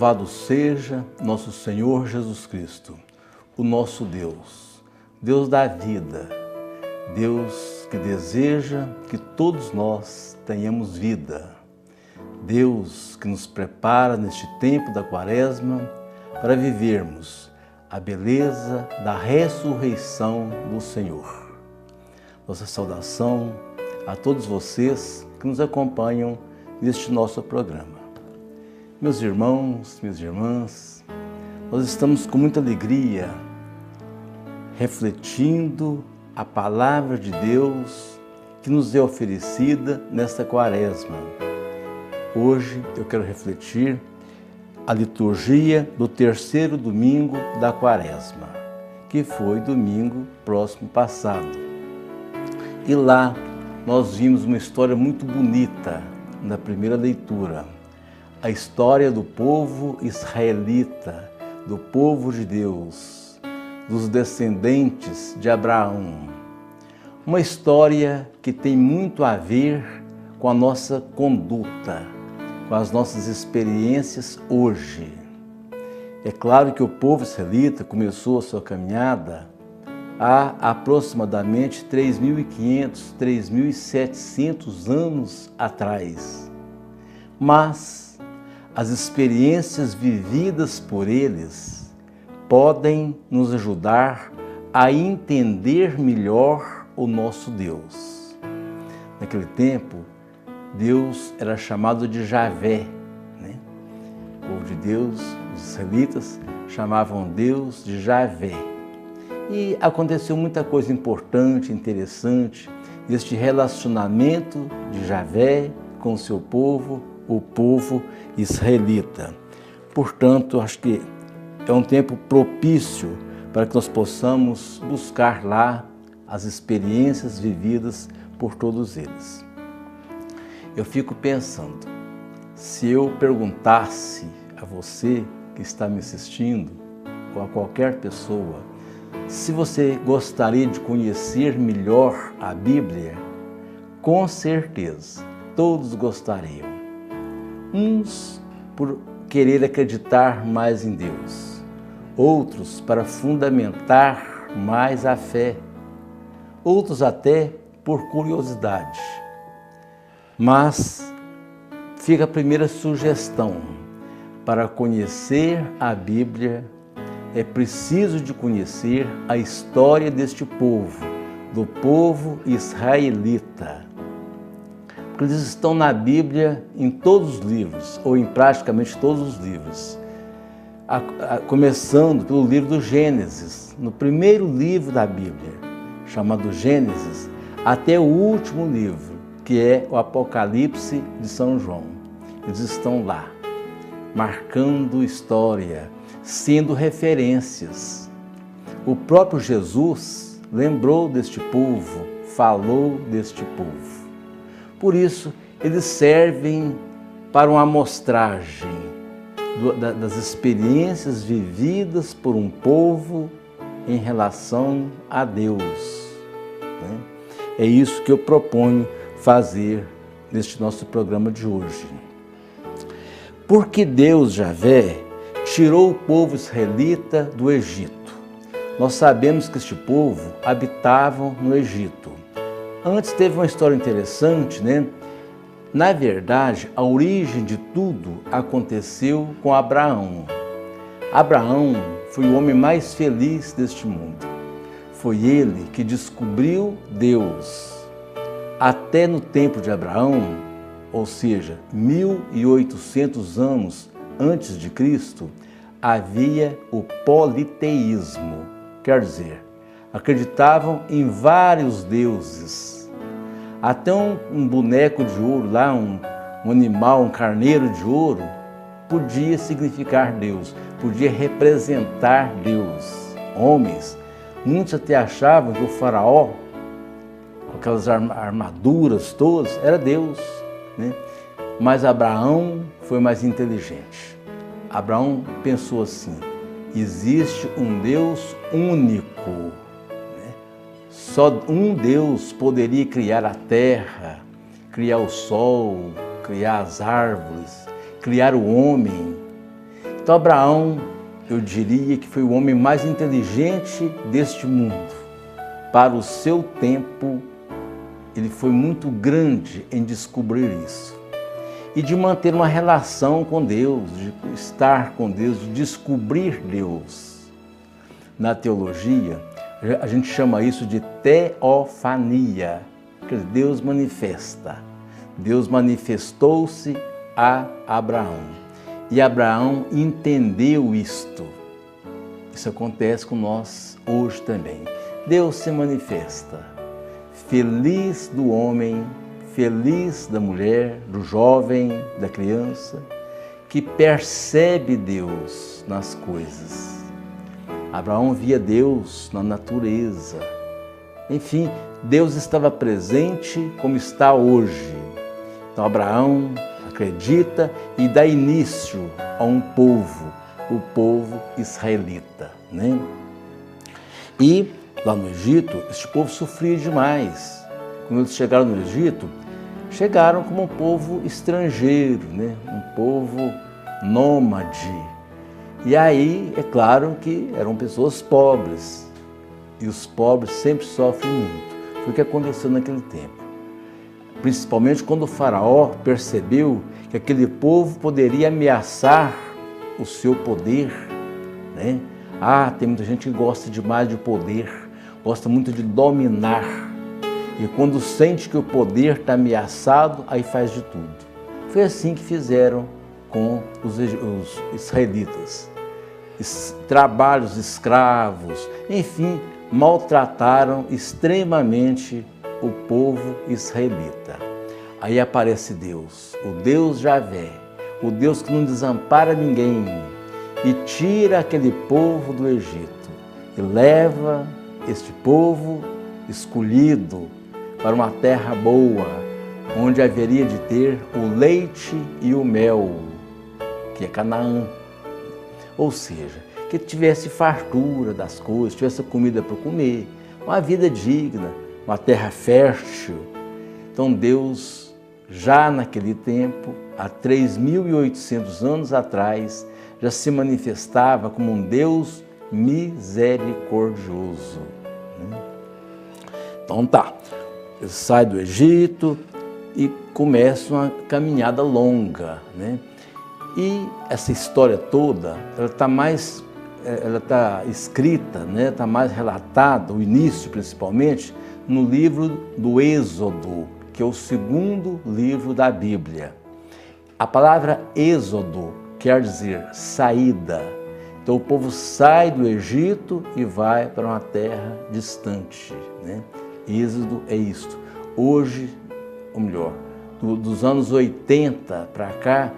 Louvado seja nosso Senhor Jesus Cristo, o nosso Deus, Deus da vida, Deus que deseja que todos nós tenhamos vida, Deus que nos prepara neste tempo da Quaresma para vivermos a beleza da ressurreição do Senhor. Nossa saudação a todos vocês que nos acompanham neste nosso programa. Meus irmãos, minhas irmãs, nós estamos com muita alegria refletindo a palavra de Deus que nos é oferecida nesta Quaresma. Hoje eu quero refletir a liturgia do terceiro domingo da Quaresma, que foi domingo próximo passado. E lá nós vimos uma história muito bonita na primeira leitura. A história do povo israelita, do povo de Deus, dos descendentes de Abraão. Uma história que tem muito a ver com a nossa conduta, com as nossas experiências hoje. É claro que o povo israelita começou a sua caminhada há aproximadamente 3.500, 3.700 anos atrás. Mas as experiências vividas por eles podem nos ajudar a entender melhor o nosso Deus. Naquele tempo, Deus era chamado de Javé, né? O povo de Deus, os israelitas, chamavam Deus de Javé. E aconteceu muita coisa importante, interessante, neste relacionamento de Javé com o seu povo, o povo israelita. Portanto, acho que é um tempo propício para que nós possamos buscar lá as experiências vividas por todos eles. Eu fico pensando, se eu perguntasse a você que está me assistindo, ou a qualquer pessoa, se você gostaria de conhecer melhor a Bíblia, com certeza todos gostariam. Uns por querer acreditar mais em Deus, outros para fundamentar mais a fé, outros até por curiosidade. Mas fica a primeira sugestão: para conhecer a Bíblia, é preciso de conhecer a história deste povo, do povo israelita. Porque eles estão na Bíblia em todos os livros, ou em praticamente todos os livros. Começando pelo livro do Gênesis, no primeiro livro da Bíblia, chamado Gênesis, até o último livro, que é o Apocalipse de São João. Eles estão lá, marcando história, sendo referências. O próprio Jesus lembrou deste povo, falou deste povo. Por isso, eles servem para uma amostragem das experiências vividas por um povo em relação a Deus, né? É isso que eu proponho fazer neste nosso programa de hoje. Porque Deus, Javé, tirou o povo israelita do Egito. Nós sabemos que este povo habitava no Egito. Antes teve uma história interessante, né? Na verdade, a origem de tudo aconteceu com Abraão. Abraão foi o homem mais feliz deste mundo. Foi ele que descobriu Deus. Até no tempo de Abraão, ou seja, 1.800 anos antes de Cristo, havia o politeísmo, quer dizer, acreditavam em vários deuses. Até um boneco de ouro lá, um animal, um carneiro de ouro, podia significar Deus, podia representar Deus. Homens, muitos até achavam que o faraó, com aquelas armaduras todas, era Deus, né? Mas Abraão foi mais inteligente. Abraão pensou assim: existe um Deus único, né? Só um Deus poderia criar a terra, criar o sol, criar as árvores, criar o homem. Então Abraão, eu diria que foi o homem mais inteligente deste mundo. Para o seu tempo, ele foi muito grande em descobrir isso. E de manter uma relação com Deus, de estar com Deus, de descobrir Deus. Na teologia, a gente chama isso de teofania, que Deus manifesta. Deus manifestou-se a Abraão. E Abraão entendeu isto. Isso acontece com nós hoje também. Deus se manifesta. Feliz do homem, feliz da mulher, do jovem, da criança, que percebe Deus nas coisas. Abraão via Deus na natureza. Enfim, Deus estava presente como está hoje. Então Abraão acredita e dá início a um povo, o povo israelita, né? E lá no Egito, este povo sofria demais. Quando eles chegaram no Egito, chegaram como um povo estrangeiro, né? Um povo nômade. E aí, é claro que eram pessoas pobres. E os pobres sempre sofrem muito. Foi o que aconteceu naquele tempo. Principalmente quando o faraó percebeu que aquele povo poderia ameaçar o seu poder, né? Tem muita gente que gosta demais de poder, gosta muito de dominar. E quando sente que o poder está ameaçado, aí faz de tudo. Foi assim que fizeram com os israelitas. Trabalhos escravos, enfim, maltrataram extremamente o povo israelita. Aí aparece Deus, o Deus Javé, o Deus que não desampara ninguém, e tira aquele povo do Egito e leva este povo escolhido para uma terra boa, onde haveria de ter o leite e o mel, que é Canaã. Ou seja, que tivesse fartura das coisas, tivesse comida para comer, uma vida digna, uma terra fértil. Então Deus, já naquele tempo, há 3.800 anos atrás, já se manifestava como um Deus misericordioso. Então tá, ele sai do Egito e começa uma caminhada longa, né? E essa história toda, ela está escrita, né? Está mais relatada, o início principalmente, no livro do Êxodo, que é o segundo livro da Bíblia. A palavra Êxodo quer dizer saída. Então o povo sai do Egito e vai para uma terra distante, né? Êxodo é isto. Hoje, ou melhor, dos anos 80 para cá,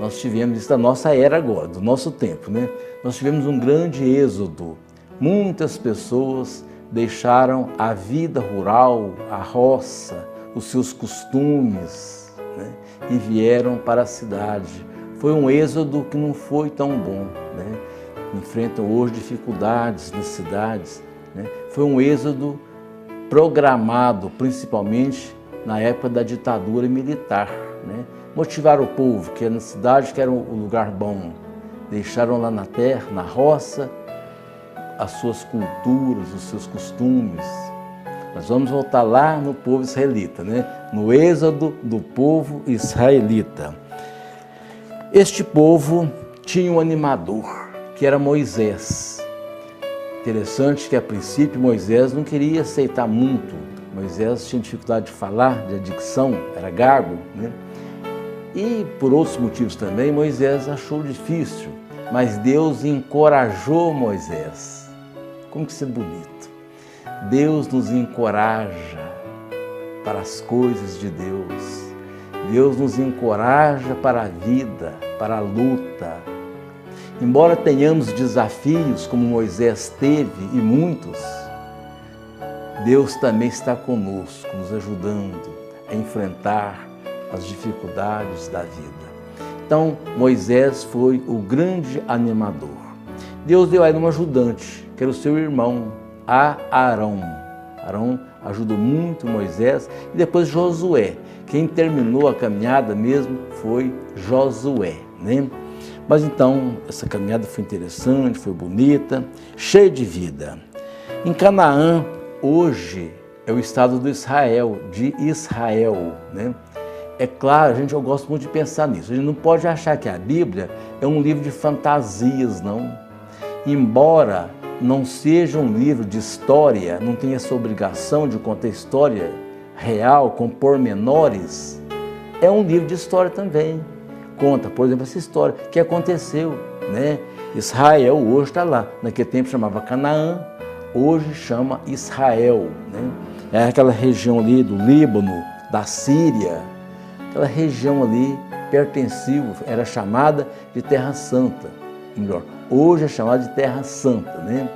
nós tivemos, isso da nossa era agora, do nosso tempo, né? Nós tivemos um grande êxodo. Muitas pessoas deixaram a vida rural, a roça, os seus costumes, né? E vieram para a cidade. Foi um êxodo que não foi tão bom, né? Enfrentam hoje dificuldades nas cidades, né? Foi um êxodo programado, principalmente na época da ditadura militar, né? Motivaram o povo, que era na cidade, que era um lugar bom. Deixaram lá na terra, na roça, as suas culturas, os seus costumes. Nós vamos voltar lá no povo israelita, né? No êxodo do povo israelita. Este povo tinha um animador, que era Moisés. Interessante que, a princípio, Moisés não queria aceitar muito. Moisés tinha dificuldade de falar, de dicção, era gago, né? E, por outros motivos também, Moisés achou difícil, mas Deus encorajou Moisés. Como que isso é bonito! Deus nos encoraja para as coisas de Deus. Deus nos encoraja para a vida, para a luta. Embora tenhamos desafios, como Moisés teve, e muitos, Deus também está conosco, nos ajudando a enfrentar as dificuldades da vida. Então, Moisés foi o grande animador. Deus deu a ele um ajudante, que era o seu irmão, Arão. Arão ajudou muito Moisés, e depois Josué. Quem terminou a caminhada mesmo foi Josué, né? Mas então, essa caminhada foi interessante, foi bonita, cheia de vida. Em Canaã, hoje, é o estado de Israel, né? É claro, eu gosto muito de pensar nisso. A gente não pode achar que a Bíblia é um livro de fantasias, não. Embora não seja um livro de história, não tenha essa obrigação de contar história real, com pormenores, é um livro de história também. Conta, por exemplo, essa história que aconteceu, né? Israel hoje está lá. Naquele tempo chamava Canaã, hoje chama Israel, né? É aquela região ali do Líbano, da Síria, aquela região ali pertencia, era chamada de Terra Santa, melhor, hoje é chamada de Terra Santa, né?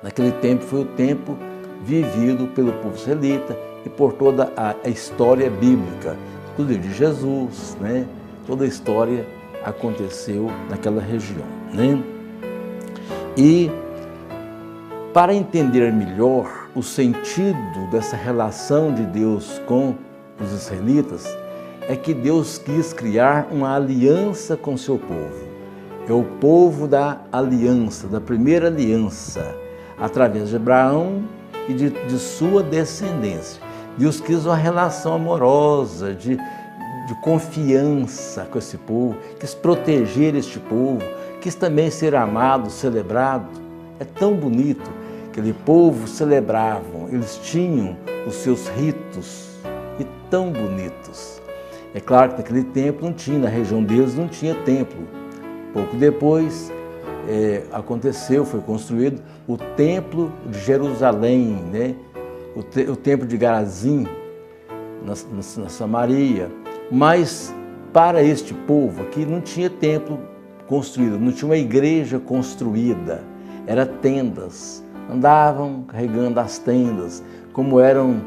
Naquele tempo foi o tempo vivido pelo povo israelita e por toda a história bíblica, inclusive de Jesus, né? Toda a história aconteceu naquela região, né? E para entender melhor o sentido dessa relação de Deus com os israelitas, é que Deus quis criar uma aliança com seu povo. É o povo da aliança, da primeira aliança, através de Abraão e de sua descendência. Deus quis uma relação amorosa, de confiança com esse povo, quis proteger este povo, quis também ser amado, celebrado. É tão bonito. Aquele povo celebravam, eles tinham os seus ritos e tão bonitos. É claro que naquele tempo não tinha, na região deles não tinha templo. Pouco depois aconteceu, foi construído o templo de Jerusalém, né? o templo de Garazim, na Samaria. Mas para este povo aqui não tinha templo construído, não tinha uma igreja construída, eram tendas. Andavam carregando as tendas, como eram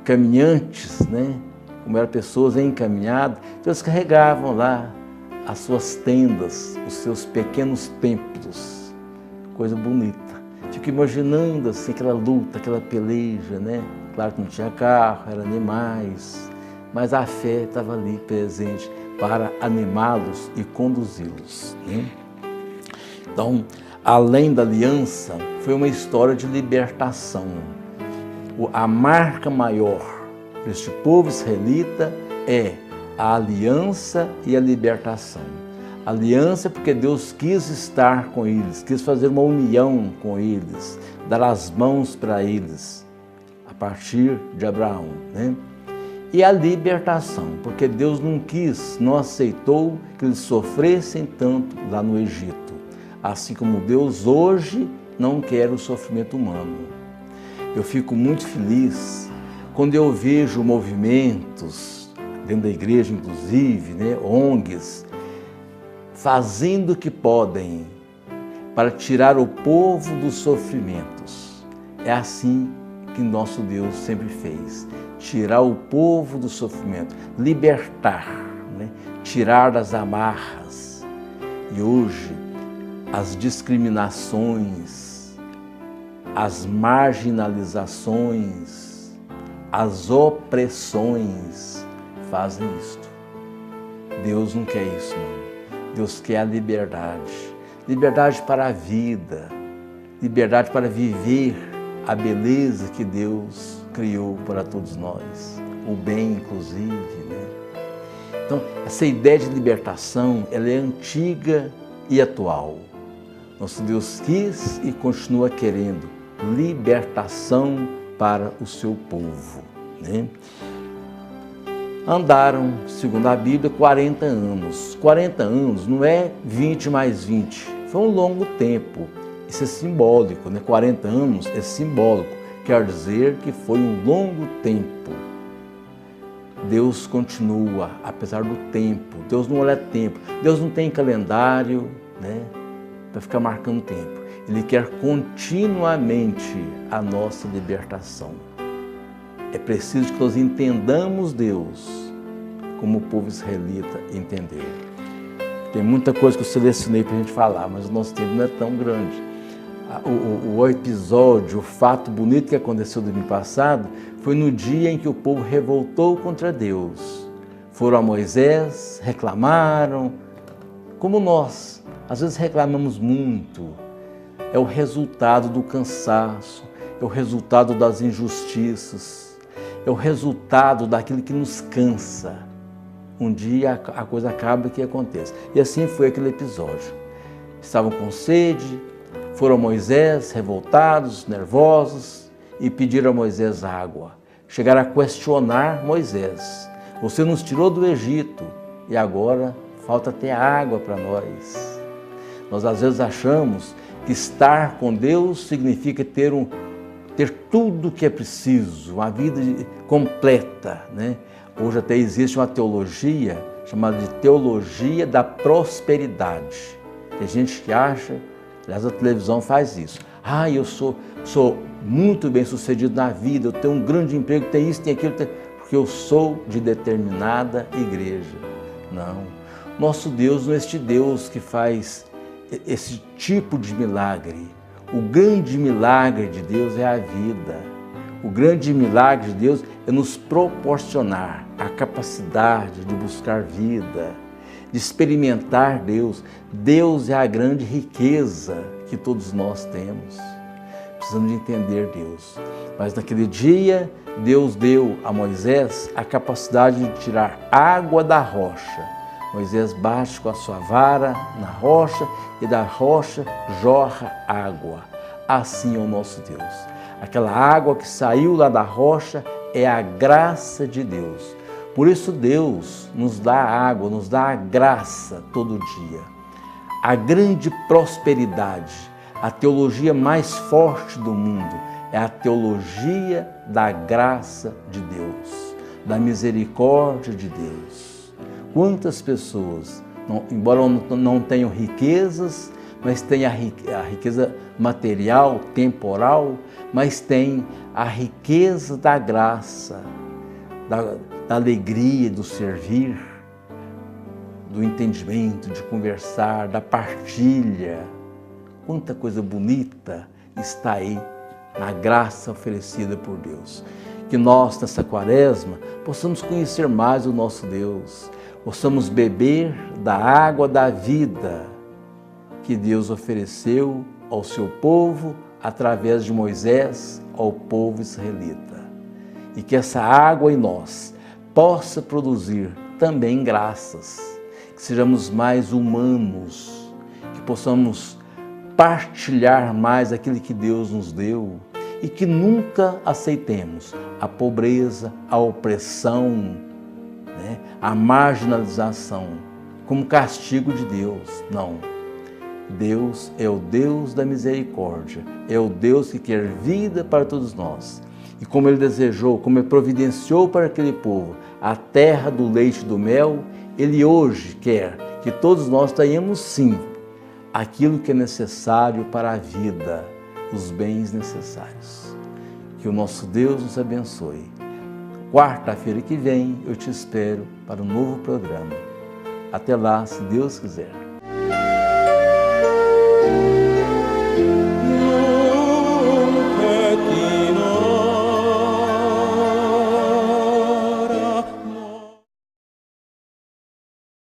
caminhantes, né? Como eram pessoas encaminhadas, então eles carregavam lá as suas tendas, os seus pequenos templos, coisa bonita. Fico imaginando assim aquela luta, aquela peleja, né? Claro que não tinha carro, eram animais, mas a fé estava ali presente para animá-los e conduzi-los, né? Então, além da aliança, foi uma história de libertação. A marca maior deste povo israelita é a aliança e a libertação. A aliança porque Deus quis estar com eles, quis fazer uma união com eles, dar as mãos para eles, a partir de Abraão, né? E a libertação, porque Deus não quis, não aceitou que eles sofressem tanto lá no Egito. Assim como Deus hoje não quer o sofrimento humano. Eu fico muito feliz quando eu vejo movimentos, dentro da igreja inclusive, né, ONGs, fazendo o que podem para tirar o povo dos sofrimentos. É assim que nosso Deus sempre fez, tirar o povo do sofrimento, libertar, né, tirar das amarras. E hoje, as discriminações, as marginalizações, as opressões fazem isto. Deus não quer isso, não. Deus quer a liberdade. Liberdade para a vida, liberdade para viver a beleza que Deus criou para todos nós, o bem inclusive, né? Então, essa ideia de libertação, ela é antiga e atual. Nosso Deus quis e continua querendo libertação para o seu povo, né? Andaram, segundo a Bíblia, 40 anos. 40 anos não é 20 mais 20, foi um longo tempo. Isso é simbólico, né? 40 anos é simbólico, quer dizer que foi um longo tempo. Deus continua, apesar do tempo. Deus não olha tempo. Deus não tem calendário, né, para ficar marcando tempo. Ele quer continuamente a nossa libertação. É preciso que nós entendamos Deus como o povo israelita entendeu. Tem muita coisa que eu selecionei para a gente falar, mas o nosso tempo não é tão grande. O episódio, o fato bonito que aconteceu no domingo passado, foi no dia em que o povo revoltou contra Deus. Foram a Moisés, reclamaram, como nós, às vezes reclamamos muito, é o resultado do cansaço, é o resultado das injustiças, é o resultado daquilo que nos cansa. Um dia a coisa acaba, o que acontece? E assim foi aquele episódio. Estavam com sede, foram a Moisés, revoltados, nervosos, e pediram a Moisés água. Chegaram a questionar Moisés. Você nos tirou do Egito e agora falta ter água para nós. Nós às vezes achamos que estar com Deus significa ter tudo o que é preciso, uma vida completa, né? Hoje até existe uma teologia chamada de teologia da prosperidade. Tem gente que acha, aliás a televisão faz isso. Eu sou muito bem sucedido na vida, eu tenho um grande emprego, tenho isso, tenho aquilo, porque eu sou de determinada igreja. Não, nosso Deus não é este Deus que faz esse tipo de milagre. O grande milagre de Deus é a vida. O grande milagre de Deus é nos proporcionar a capacidade de buscar vida, de experimentar Deus. Deus é a grande riqueza que todos nós temos. Precisamos de entender Deus. Mas naquele dia, Deus deu a Moisés a capacidade de tirar água da rocha. Moisés bate com a sua vara na rocha e da rocha jorra água. Assim é o nosso Deus. Aquela água que saiu lá da rocha é a graça de Deus. Por isso Deus nos dá água, nos dá a graça todo dia. A grande prosperidade, a teologia mais forte do mundo é a teologia da graça de Deus, da misericórdia de Deus. Quantas pessoas, embora não tenham riquezas, mas têm a riqueza material, temporal, mas têm a riqueza da graça, da alegria do servir, do entendimento, de conversar, da partilha. Quanta coisa bonita está aí na graça oferecida por Deus. Que nós, nessa quaresma, possamos conhecer mais o nosso Deus, possamos beber da água da vida que Deus ofereceu ao seu povo através de Moisés ao povo israelita. E que essa água em nós possa produzir também graças, que sejamos mais humanos, que possamos partilhar mais aquilo que Deus nos deu e que nunca aceitemos a pobreza, a opressão, né, a marginalização como castigo de Deus. Não. Deus é o Deus da misericórdia, é o Deus que quer vida para todos nós. E como Ele desejou, como Ele providenciou para aquele povo a terra do leite e do mel, Ele hoje quer que todos nós tenhamos sim aquilo que é necessário para a vida, os bens necessários. Que o nosso Deus nos abençoe. Quarta-feira que vem eu te espero para um novo programa. Até lá, se Deus quiser.